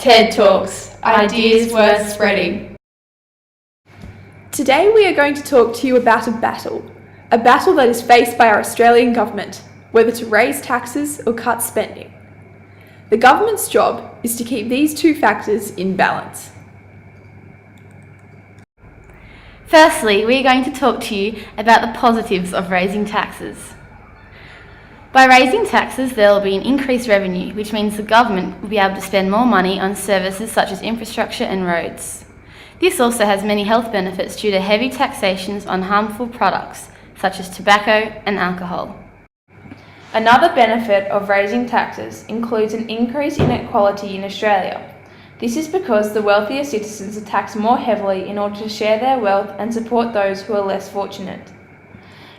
TED Talks, ideas worth spreading. Today we are going to talk to you about a battle that is faced by our Australian government, whether to raise taxes or cut spending. The government's job is to keep these two factors in balance. Firstly, we are going to talk to you about the positives of raising taxes. By raising taxes, there will be an increased revenue, which means the government will be able to spend more money on services such as infrastructure and roads. This also has many health benefits due to heavy taxations on harmful products, such as tobacco and alcohol. Another benefit of raising taxes includes an increase in inequality in Australia. This is because the wealthier citizens are taxed more heavily in order to share their wealth and support those who are less fortunate.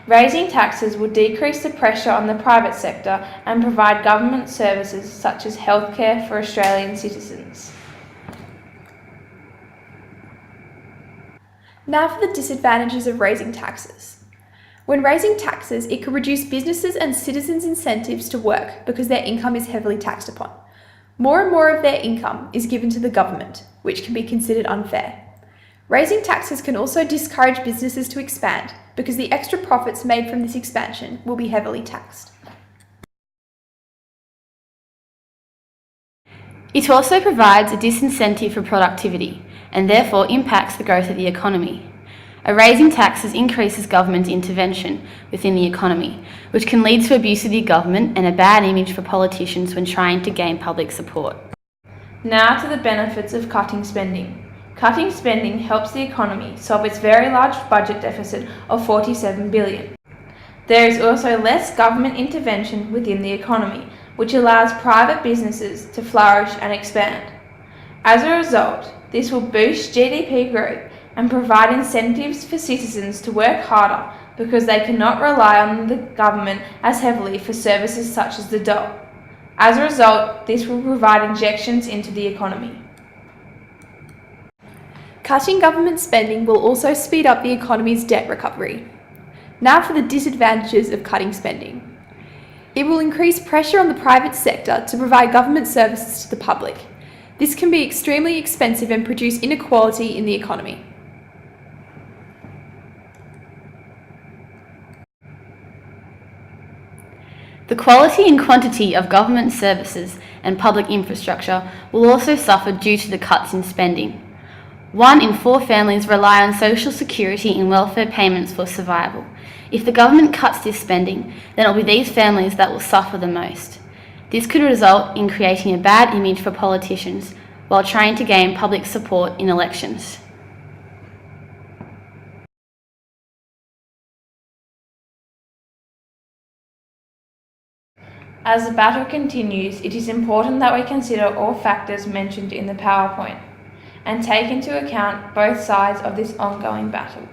Raising taxes would decrease the pressure on the private sector and provide government services such as healthcare for Australian citizens. Now for the disadvantages of raising taxes. When raising taxes, it could reduce businesses and citizens' incentives to work because their income is heavily taxed upon. More and more of their income is given to the government, which can be considered unfair. Raising taxes can also discourage businesses to expand because the extra profits made from this expansion will be heavily taxed. It also provides a disincentive for productivity and therefore impacts the growth of the economy. A raising taxes increases government intervention within the economy, which can lead to abuse of the government and a bad image for politicians when trying to gain public support. Now to the benefits of cutting spending. Cutting spending helps the economy solve its very large budget deficit of $47 billion. There is also less government intervention within the economy, which allows private businesses to flourish and expand. As a result, this will boost GDP growth and provide incentives for citizens to work harder because they cannot rely on the government as heavily for services such as the dole. As a result, this will provide injections into the economy. Cutting government spending will also speed up the economy's debt recovery. Now for the disadvantages of cutting spending. It will increase pressure on the private sector to provide government services to the public. This can be extremely expensive and produce inequality in the economy. The quality and quantity of government services and public infrastructure will also suffer due to the cuts in spending. 1 in 4 families rely on social security and welfare payments for survival. If the government cuts this spending, then it will be these families that will suffer the most. This could result in creating a bad image for politicians while trying to gain public support in elections. As the battle continues, it is important that we consider all factors mentioned in the PowerPoint and take into account both sides of this ongoing battle.